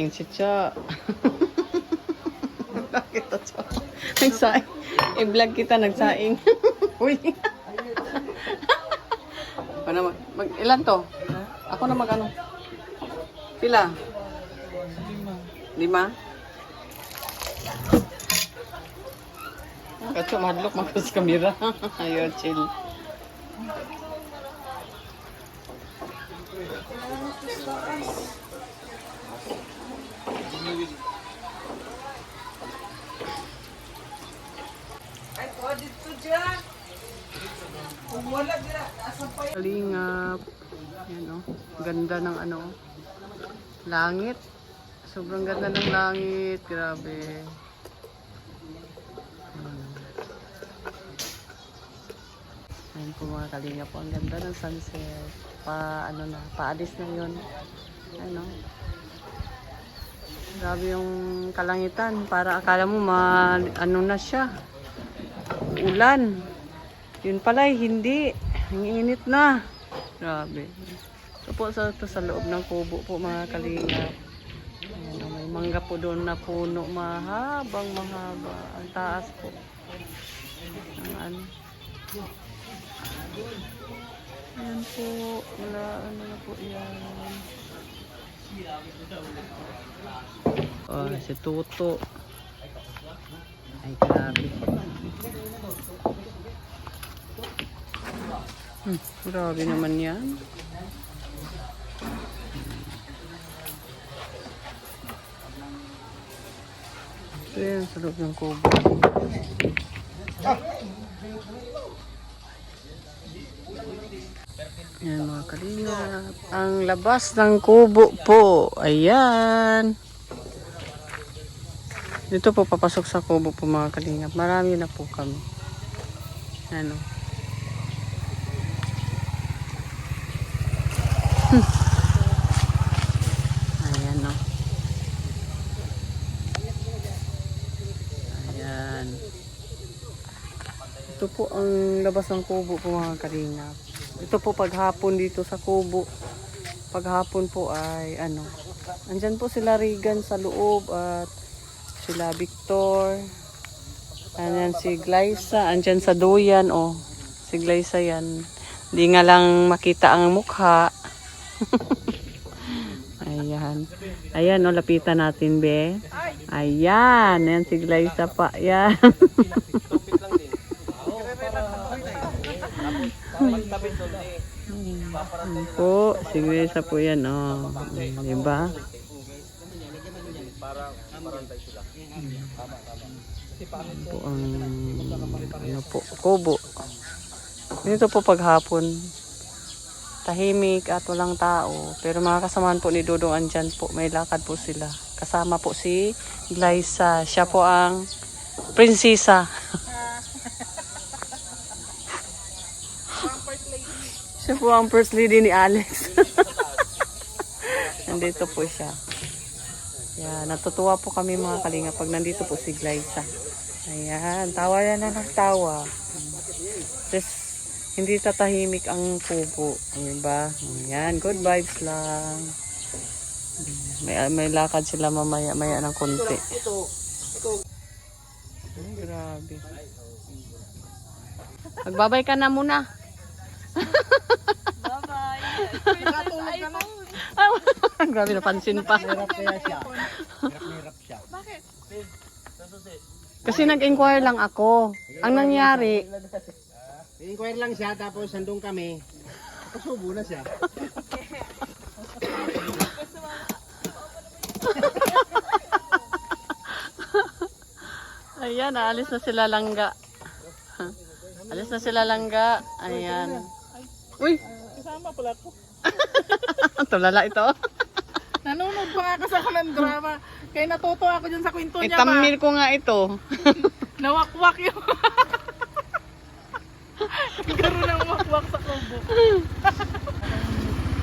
nagsaing si Cha. Bakit ito, Cha? Nagsaing. I-vlog kita, nagsaing. Uy. Ano, ilan to? Ako na mag-ano? Pila? 5. Kacho, mahadlok magkas kamera. Ayaw, chill. Kalingap. Yan o. Ganda ng ano. Langit. Sobrang ganda ng langit. Grabe. Ayan po mga kalingap po. Ang ganda ng sunset. Paalis na yun. Ano. Grabe yung kalangitan. Para akala mo ano na siya. Ulan. Yun pala hindi. Ang init na. Grabe. Ito po sa loob ng kubo po mga kalingap. Ayan, may mangga po doon na puno. Mahabang mahaba. Ang taas po. Ang ano. Ayan po. Wala ano na po yan. Oh, si Tuto. Ay, grabe. Grabe naman yan. Ito yan, sa loob ng kubo. Ayan mga kalingap. Ang labas ng kubo po. Ayan. Dito po papasok sa kubo po mga kalingap. Marami na po kami. Ano. Ayan o. Ayan. Ito po ang labas ng kubo po mga kalingap. Ito po paghapon dito sa kubo. Paghapon po ay ano. Andyan po sila Regan sa loob at sila Victor. Andyan si Glyza. Andyan sa duyan o. Si Glyza yan. Hindi nga lang makita ang mukha. Ayan. Ayan o, lapitan natin be. Ayan. Ayan si Glyza pa. Ayan. Po, si Glyza po yan o. Diba? Po ang ano po, kubo. Dito po paghapon. Tahimik at walang tao. Pero mga kasamahan po ni Dodong andyan po. May lakad po sila. Kasama po si Glyza. Siya po ang prinsesa. Siya po ang first lady ni Alex. Nandito po siya. Yan, natutuwa po kami mga kalinga pag nandito po si Glyza. Ayan, tawa yan na ng tawa. Just hindi tatahimik ang kubo. Diba? Ayan, good vibes lang. May lakad sila mamaya-maya ng konti. Grabe. Magbabay ka na muna. Bye-bye. Grabe, napansin pa. Hirap siya. Bakit? Kasi nag-inquire lang ako. Ang nangyari, I-inquire lang siya tapos sandong kami. Pasubo na siya. ayan, alis na sila langga. Alis na sila langga. Ayan. Uy! Kasama pala ko. Tulala ito. Nanonood pa nga ako sa kanang drama. Kaya natuto ako dyan sa kwento niya Itamil ko nga ito. Nawakwak yung... Nagkaroon ng wakwak sa kubo.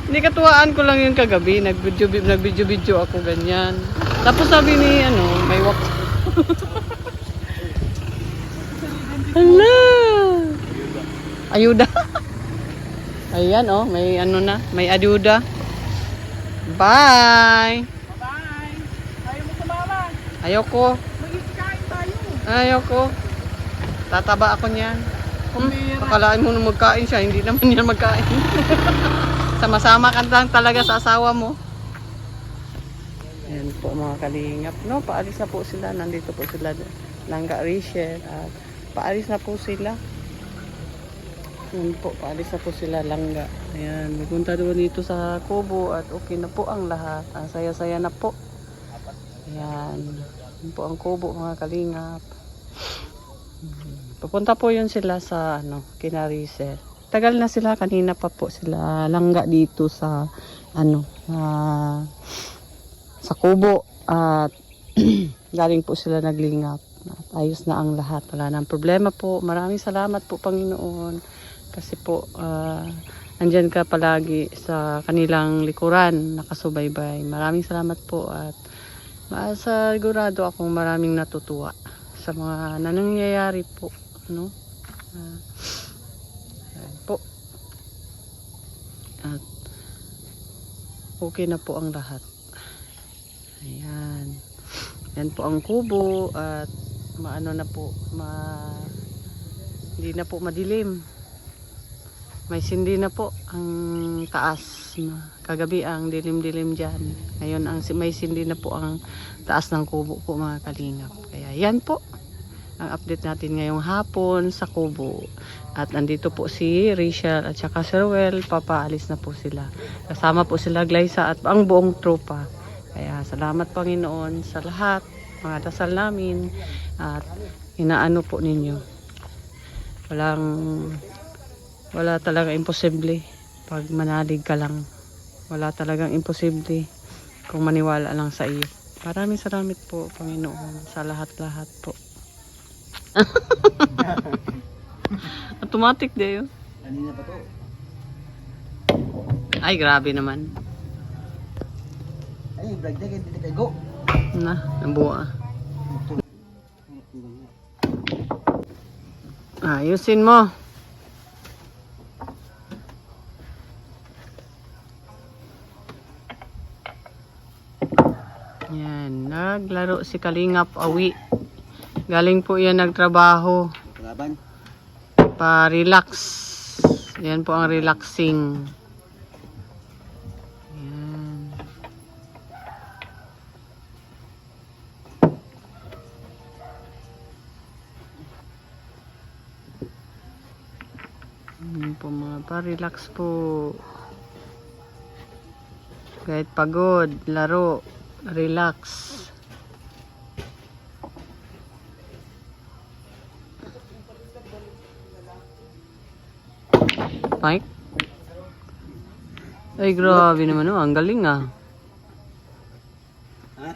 Hindi, katuwaan ko lang yung kagabi. Nag-video ako ganyan. Tapos sabi ni, may wak. Hala! Ayuda. Ayan, may may ayuda. Bye! Bye! Ayoko. Magkikain tayo. Ayoko. Tataba ako niyan. Kumbira. Akalain mo na magkain siya, hindi naman yan magkain. Sama-sama ka lang talaga sa asawa mo. Ayan po mga kalingap. No, paalis na po sila. Nandito po sila. Langga Rachel. At paalis na po sila. Ayan po, paalis na po sila Langga. Ayan, pupunta doon dito sa Kubo at okay na po ang lahat. Ang saya-saya na po. Ayan. Ayan po ang Kubo mga kalingap. Pupunta po yun sila sa kina Rachel. Tagal na sila, kanina pa po sila Langga dito sa sa Kubo at galing po sila naglingap. At ayos na ang lahat. Wala nang problema po. Maraming salamat po Panginoon. Kasi po andyan ka palagi sa kanilang likuran, nakasubaybay. Maraming salamat po at sigurado akong maraming natutuwa sa mga nangyayari po, no? Ayan po. At okay na po ang lahat. Ayan. Yan po ang Kubo at na po, hindi na po madilim. May sindi na po ang taas. Kagabi ang dilim-dilim dyan. Ngayon may sindi na po ang taas ng Kubo po mga kalingap. Kaya yan po ang update natin ngayong hapon sa Kubo. At andito po si Rachel at saka si Ruel. Papaalis na po sila. Kasama po sila Glyza at ang buong tropa. Kaya salamat Panginoon sa lahat. Mga dasal namin. At inaano po ninyo. Wala talagang imposible pag manalig ka lang. Wala talagang imposible kung maniwala lang sa iyo. Maraming salamat po Panginoon sa lahat-lahat po. Automatic din yun. Kanina pa to. Ay grabe naman. Ay, vlog na kayo. Go! Na, nabuha. Ayusin mo. Yan, naglaro si Kalingap Awi. Galing po yan nagtrabaho. Laban. Pa-relax. Yan po ang relaxing. Yan. Yan po mga pa-relax po. Kahit pagod, laro, relax. Mike? Ay, grabe naman, oh. Ang galing, ah. Ha?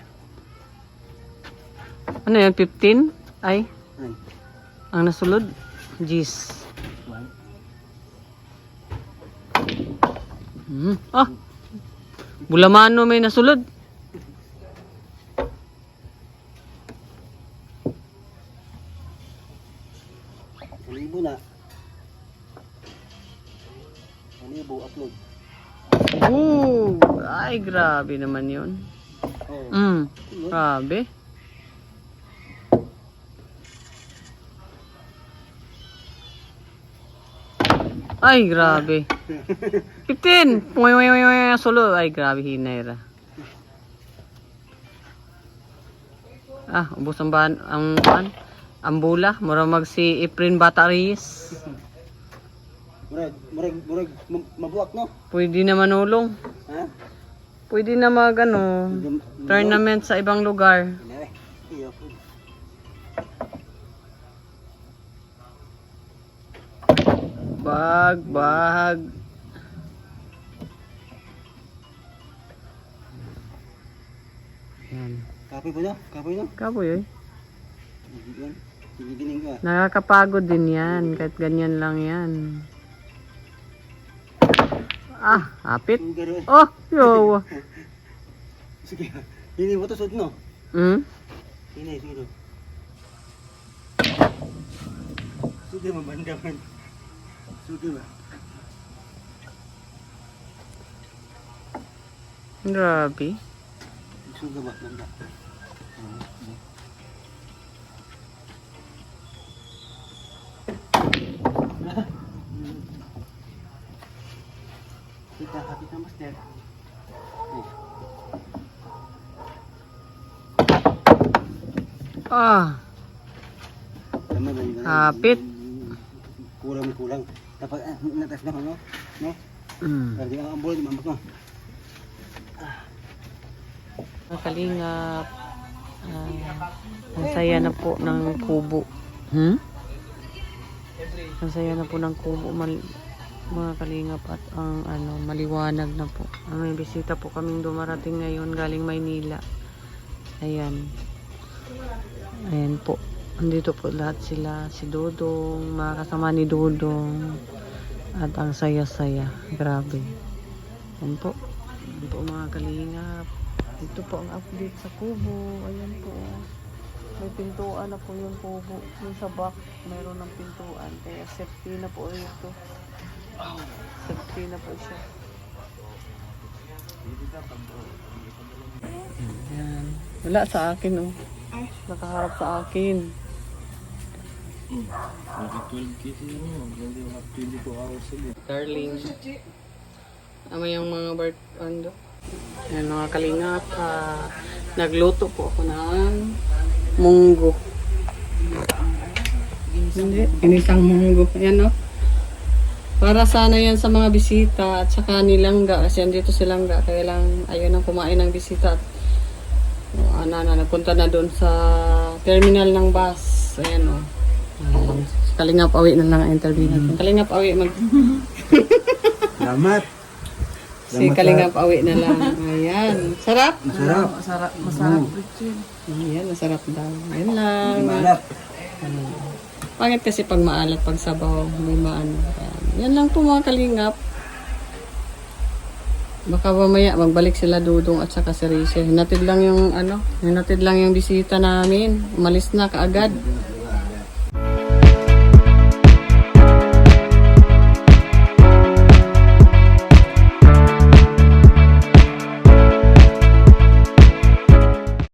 Ano yan, 15? Ay, Ay. ang nasulod? Jeez. Ah, bulamano may nasulod. Libo na. Libo upload. Ay, grabe naman yun. Oh. Grabe. Ay, grabe. 15. Solo. Ay, grabe. Hinera. Ah, ubos ang bahan. Ang bula. Mura mag si Efren Bataris. Murag, mabuak, no? Pwede na manulong. Ha? Pwede na mag, tournament sa ibang lugar. Kinare. Iyo po. Bag. Yan. Kapoy po no? Kapoy no? Kapoy eh. Yan. Gigining ko. Nakakapagod din yan. Kahit ganyan lang yan. Ah, hapit. Oh, yo. Sige. Hindi mo to sud no? Sige no. Sige mabandaman. Sige ba? Grabe. Suga ba banda? Kita master. Ah, hapit. Kulang. Dapat natas na no? No? Kasi ang bulan di mambak no. Mga kalingap. Ang saya na po ng kubo. Ang saya na po ng kubo, mga kalingap, at ang maliwanag na po. May bisita po kaming dumarating ngayon galing Maynila. Ayan. Ayan po. Andito po lahat sila. Si Dodong, mga kasama ni Dodong. At ang saya-saya. Grabe. Ayan po. Ayan po mga kalingap. Ito po ang update sa kubo. Ayan po. May pintuan na po yung kubo. Yung sa back, mayroon ng pintuan. Kaya safety na po ito. Safety na po siya. Ayan. Wala sa akin, oh. Nakaharap sa akin. 12 kasi mo, hindi 24 hours a day. Darling. Ama yung mga bird ano. Ayan mga kalingap. Nagluto po ako ng munggo. Hindi, inisang munggo. Ayan, oh. Para sana yan sa mga bisita at saka nilangga. Kasi andito si Langga. Kaya lang ayaw nang kumain ng bisita. Nagpunta na doon sa terminal ng bus. Ayan, oh. Kalingap awi na lang ang interview natin. Kalingap awi Salamat. Si Kalingap awi na lang. Ayan. Sarap? Masarap. Masarap, Richard. Ayan, masarap daw. Ayan lang. Malat. Pangit kasi pag maalat, pag sabaw, may maano. Ayan. Yan lang po mga kalingap. Baka mamaya magbalik sila Dudong at saka si Rachel. Hinatid lang yung bisita namin. Umalis na kaagad.